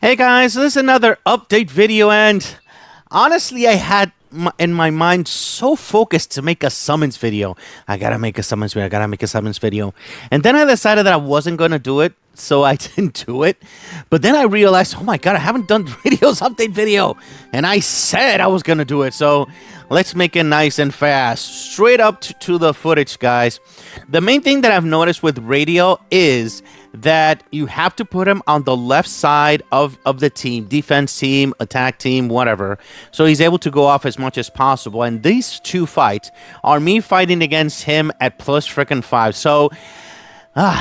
Hey guys, this is another update video, and honestly, I had in my mind so focused to make a summons video. I gotta make a summons video. I gotta make a summons video, and then I decided that I wasn't gonna do it, so I didn't do it. But then I realized, oh my god, I haven't done Radio's update video, and I said I was gonna do it. So let's make it nice and fast, straight up to the footage, guys. The main thing that I've noticed with Radiel is that you have to put him on the left side of the team, defense team, attack team, whatever, so he's able to go off as much as possible. And these two fights are me fighting against him at plus freaking 5. So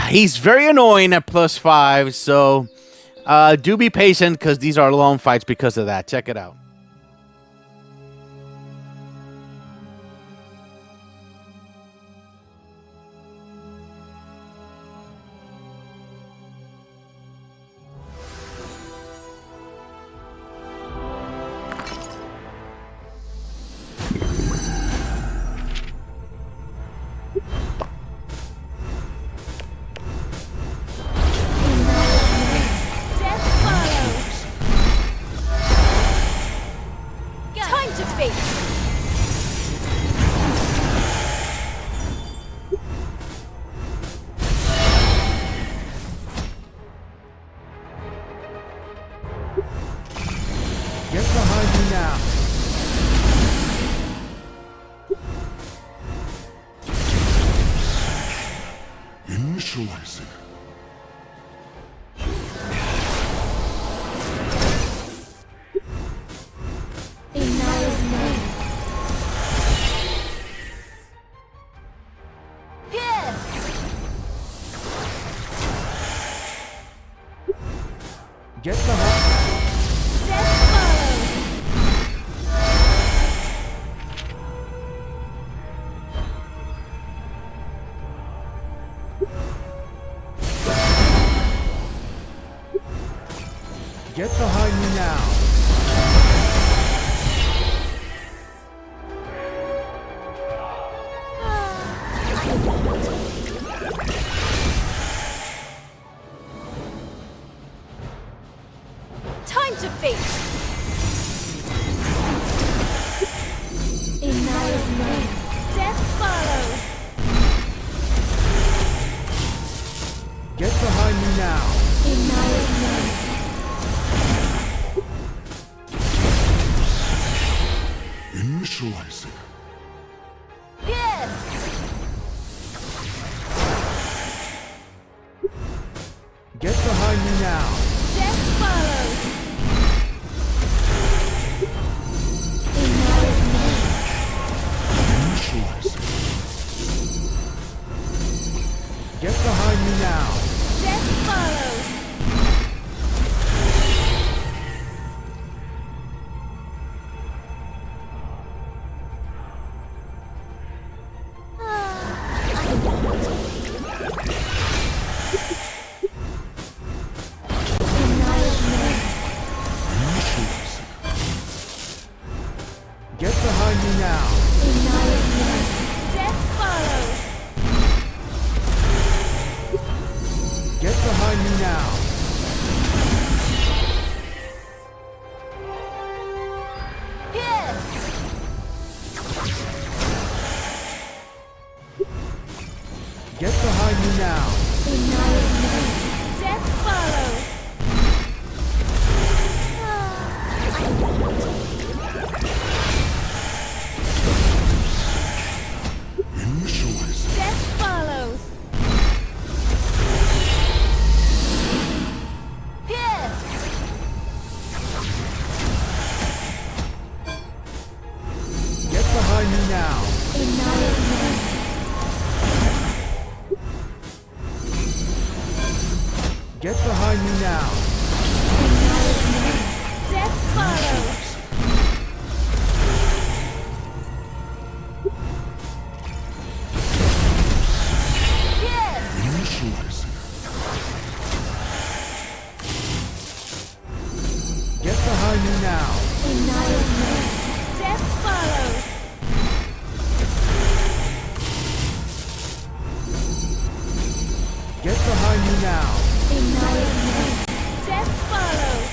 he's very annoying at plus 5. So do be patient, because these are long fights because of that. Check it out. Get behind me now. Initializing. Get behind. Get behind me now. Time to face. In Naya's name, death follows. Get behind me now. In Naya's name. Initializing. Yes. Get behind me now. Death follows. In Naya's name. Initializing. Get behind me now. Death follows. Get behind me now. In Naya's name. Death follows. Get behind me now. Yes. Get behind me now. In Naya's name. Death follows. Initializing. Death follows. Yes. Get behind me now. In Naya's name. Get behind me now. In Naya's name. Death follows. Yes. Initializing. Get behind me now. In Naya's name. Death follows. Get behind me now. In Naya's name. Death follows.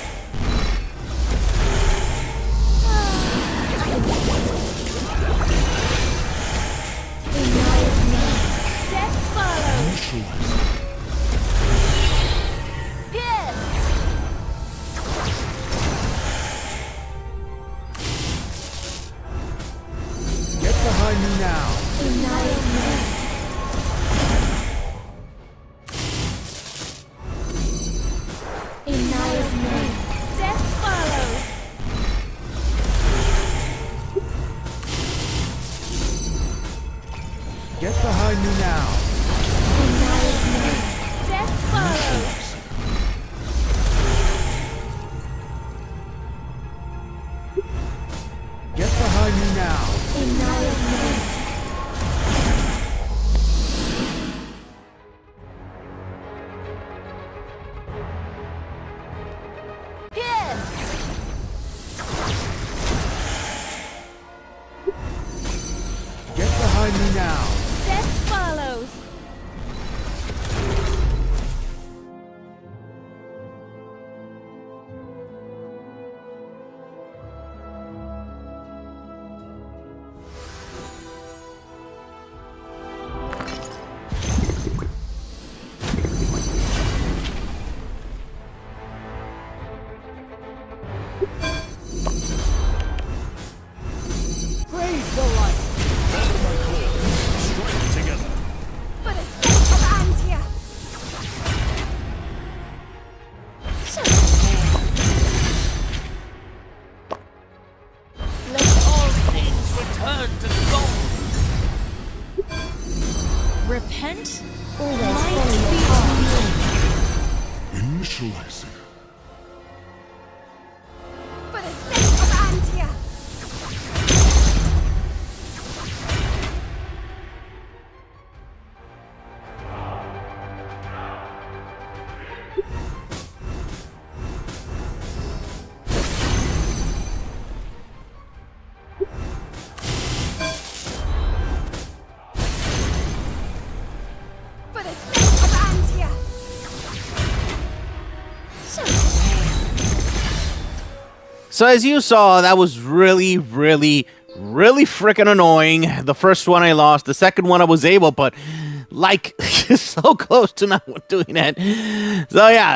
Naya's name. Death follows. Get behind me now. In Naya's name. Death follows. Get behind me now. In Naya's name. Here! Get behind me now. Death follows. Praise the light. Strike together. For the sake of Antia. Let all things return to gold. Repent? Always Might follow your be path. Initializing. For the sake of Antia. For the sake of Antia. So as you saw, that was really freaking annoying. The first one I lost. The second one I was able, but like so close to not doing it.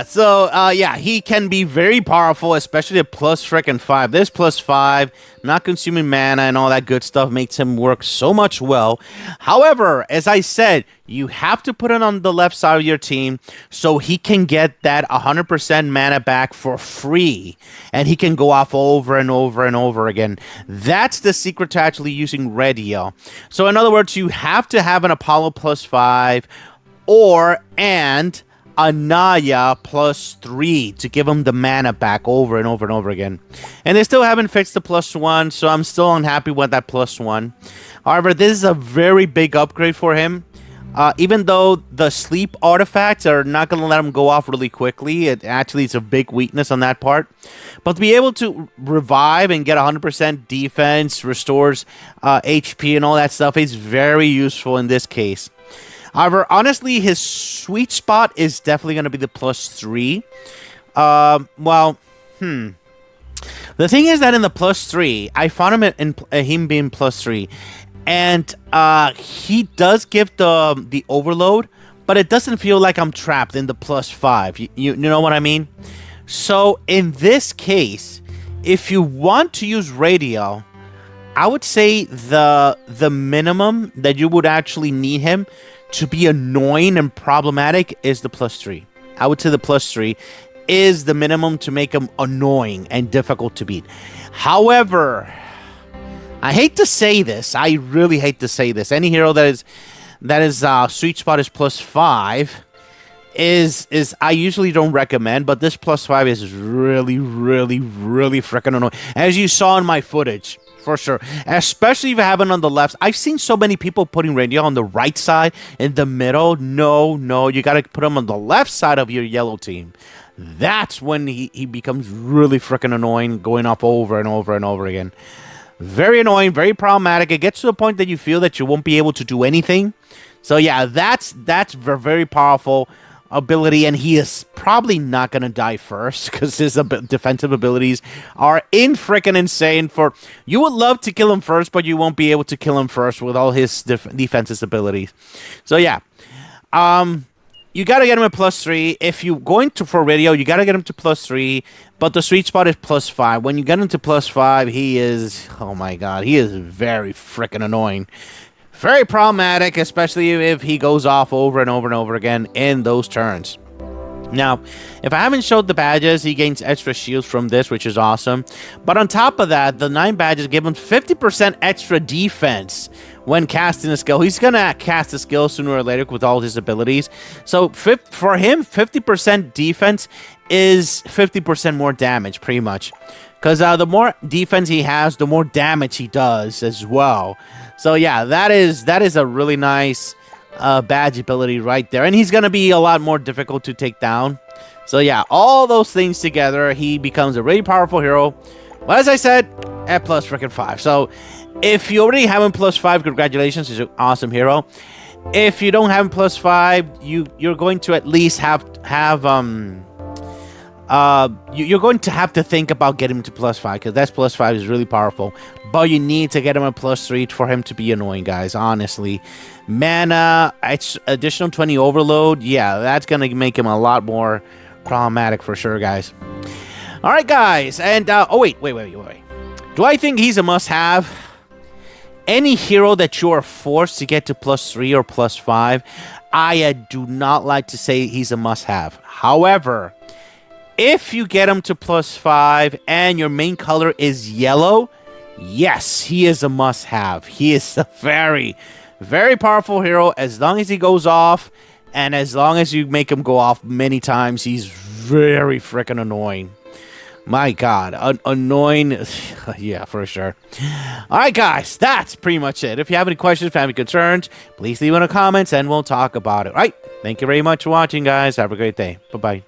So he can be very powerful, especially at plus freaking 5. This plus 5, not consuming mana and all that good stuff makes him work so much well. However, as I said, you have to put it on the left side of your team so he can get that 100% mana back for free, and he can go off over and over and over again. That's the secret to actually using Radiel. So in other words, you have to have an Apollo plus 5 and Antia plus 3 to give him the mana back over and over and over again. And they still haven't fixed the plus 1, so I'm still unhappy with that plus 1. However, this is a very big upgrade for him. Even though the sleep artifacts are not going to let him go off really quickly, it actually is a big weakness on that part. But to be able to revive and get 100% defense, restores HP and all that stuff is very useful in this case. However, honestly, his sweet spot is definitely going to be the plus 3. The thing is that in the plus 3, I found him being plus 3. And he does give the overload, but it doesn't feel like I'm trapped in the plus 5. You know what I mean? So in this case, if you want to use Radiel, I would say the minimum that you would actually need him to be annoying and problematic is the plus 3. I would say the plus 3 is the minimum to make him annoying and difficult to beat. However, I hate to say this. I really hate to say this. Any hero that is sweet spot is plus 5 is I usually don't recommend, but this plus 5 is really freaking annoying. As you saw in my footage, for sure. Especially if you have it on the left. I've seen so many people putting Radiel on the right side, in the middle. No, you got to put him on the left side of your yellow team. That's when he becomes really freaking annoying, going off over and over and over again. Very annoying, very problematic. It gets to the point that you feel that you won't be able to do anything. So yeah, that's a very powerful ability, and he is probably not going to die first because his defensive abilities are freaking insane. You would love to kill him first, but you won't be able to kill him first with all his defensive abilities. So yeah, you got to get him at plus 3. If you're going for Radiel, you got to get him to plus 3. But the sweet spot is plus 5. When you get him to plus 5, he is, oh my god, he is very freaking annoying. Very problematic, especially if he goes off over and over and over again in those turns. Now, if I haven't showed the badges, he gains extra shields from this, which is awesome. But on top of that, the 9 badges give him 50% extra defense when casting a skill. He's going to cast a skill sooner or later with all his abilities. So for him, 50% defense is 50% more damage, pretty much. Because the more defense he has, the more damage he does as well. So yeah, that is a really nice badge ability right there. And he's going to be a lot more difficult to take down. So yeah, all those things together, he becomes a really powerful hero. But as I said, at plus freaking 5. So if you already have him plus 5, congratulations, he's an awesome hero. If you don't have him plus 5, you're going to at least you're going to have to think about getting him to plus 5, because that's plus 5 is really powerful. But you need to get him a plus 3 for him to be annoying, guys, honestly. Mana, additional 20 overload, yeah, that's going to make him a lot more problematic for sure, guys. All right, guys, and, oh, wait. Do I think he's a must-have? Any hero that you are forced to get to plus 3 or plus 5, I do not like to say he's a must-have. However, if you get him to plus 5 and your main color is yellow, yes, he is a must-have. He is a very, very powerful hero. As long as he goes off, and as long as you make him go off many times, he's very freaking annoying. My God, annoying. Yeah, for sure. All right, guys, that's pretty much it. If you have any questions, if you have any concerns, please leave in the comments and we'll talk about it. All right, thank you very much for watching, guys. Have a great day. Bye-bye.